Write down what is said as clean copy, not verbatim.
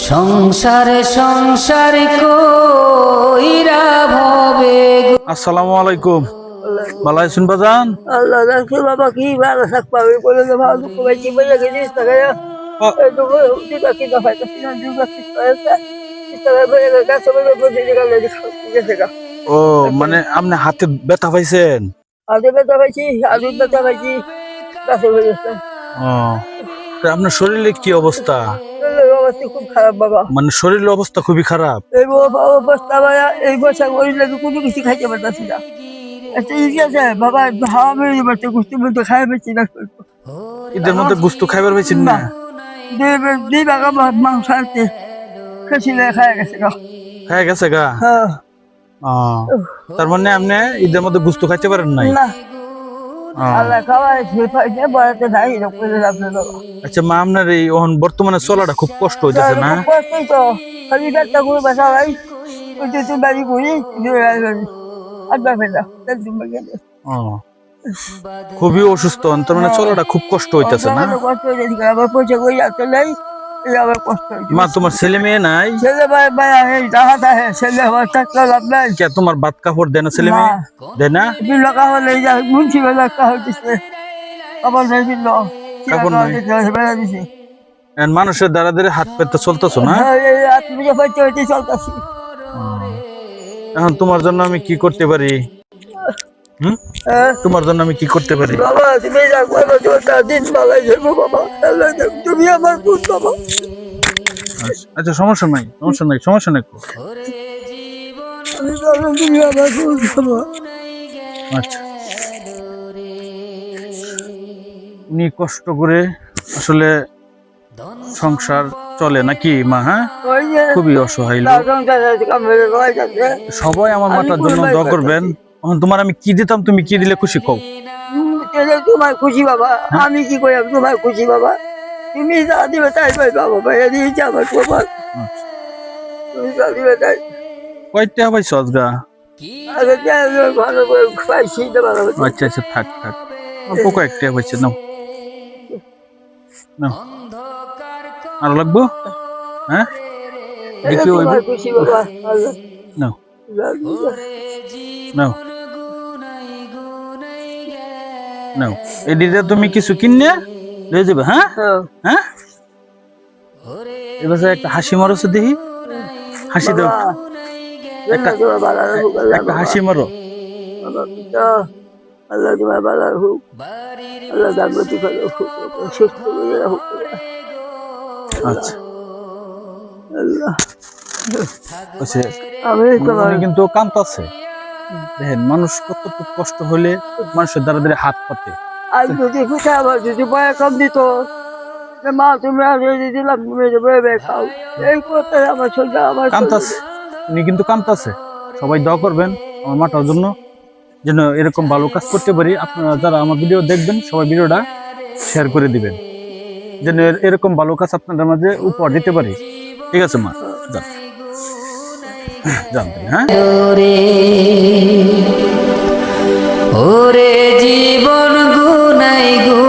সংসারে সংসার কইরা ভবে। আসসালামু আলাইকুম। ভালো আছেন বাজান? আল্লাহ রাখছে বাবা, কি ভালো থাকবো আমি বলে যে ভালো দুঃখ পাইছি বলে গেছিস টাকা এইটুকু দুটা কি দফায় তো সিনা দুটা কিস্তা হয়েছে টাকা বলে গাছে বলে বসে গেল গেছে গা। ও মানে আপনি হাতে ব্যথা পাইছেন? আজে ব্যথা পাইছি, আজু ব্যথা পাইছি, গাছে বলে গেছে। ও তা আপনার শরীরে কি অবস্থা? অবস্থা খুব খারাপ বাবা, মানে শরীরের অবস্থা খুবই খারাপ। এই অবস্থা ভাইয়া, এই বসা করিলে কোনো কিছু খাইতে পারতাছি না। একটা ইজি আছে বাবা, হাওয়া মেরে পারছে গুষ্টি বলতে খাই পেয়েছি না। ঈদের মধ্যে গুস্ত খাইবার পাইছেন না? দুই বাগা মাংস আনতে খেয়েছিল, খাই গেছে গা। হয়ে গেছে গা। হ্যাঁ ও তার মানে আপনি ঈদের মধ্যে গুস্ত খাইতে পারেন নাই? না, ও, আল্লাহ খাওয়াই পাইছে বড়াতে নাই এরকম করে রাখলে বাবা। আচ্ছা মা, আপনার এই বর্তমানে চলাটা খুব কষ্ট হইতেছে না? খুব কষ্টই তো, খালি একটা করে বাসা ভাই ওই তুই বাড়ি করি আড্ডা ফেলা ও খুবই অসুস্থ, তার মানে চলাটা খুব কষ্ট হইতেছে না? কষ্ট হয়ে যাচ্ছে, আবার পয়সা করে আসতে নাই, এই আবার কষ্ট হয়েছে। মা তোমার ছেলে মেয়ে নাই? ছেলে ভাই ভাই ডাহাত আহে, ছেলে আমার থাকলে লাভ নাই। কে তোমার ভাত কাপড় দেয় না ছেলে মেয়ে? দেয় না? বিল কাহলে মুন্সি বেলা কাহ দিচ্ছে, আবার নাই বিল কাপড় নাই। বেলা দিছে। মানুষের দ্বারা দ্বারা হাত পেতে চলতেছো না? আত্মীয় পাইতে হইতে চলতেছি। এখন তোমার জন্য আমি কি করতে পারি? তোমার জন্য আমি কি করতে পারি? বাবা তুমি দিন বালাই যাবো বাবা, তুমি আমার পুত বাবা। আচ্ছা সমস্যা নাই, সমস্যা নাই, সমস্যা নাই। আমি ভাবলাম তুমি আমার পুত বাবা। আচ্ছা উনি কষ্ট করে আসলে সংসার চলে নাকি মা? হ্যাঁ ওই যে খুবই অসহায় লোক। সবাই আমার মাটার জন্য দোয়া করবেন। এখন তোমার আমি কি দিতাম, তুমি কি দিলে খুশি কও? তোমার খুশি বাবা, আমি কি করি তোমার খুশি বাবা, তুমি যা দিবে তাই পাই বাবা, ভাইয়া দিয়েছি আমার বাবা, তুমি যা দিবে তাই। কয়টা পাইছো আজগা? ভালো করে পাইছি তো ভালো। আচ্ছা আচ্ছা থাক থাক, অল্প কয়েকটা পাইছে, নাও নাও। আরো লাগবো? হ্যাঁ দেখি হইব। খুশি বাবা, নাও নাও নাও, এদিকে তুমি কিছু কিনে লয়ে যাবে। হ্যাঁ হ্যাঁ, এবার একটা হাসি মারো তো দেখি, হাসি দাও একটা, একটা হাসি মারো। আল্লাহ তোমার ভালো হোক, আল্লাহ জাগ্রতি ভালো হোক, সুস্থ হোক। আচ্ছা আল্লাহ উনি কিন্তু কাঁদতাছে, দেখেন মানুষ কতটুকু কষ্ট হলে মানুষের দ্বারা দ্বারা হাত পাতে। আর যদি খুশি আমার যদি বয়া কম দিত, মা তুমি দিলাম, তুমি খাও, এই করতে আমার শরীরটা আমার কাঁদতাছে, উনি কিন্তু কাঁদতাছে। সবাই দোয়া করবেন আমার মাটার জন্য, যেন এরকম ভালো কাজ করতে পারি। আপনারা যারা আমার ভিডিও দেখবেন সবাই ভিডিওটা শেয়ার করে দিবেন, যেন এরকম ভালো কাজ আপনাদের মাঝে উপহার দিতে পারি। ঠিক আছে মা, যান যান। হ্যাঁ ওরে জীবন গুনাই গু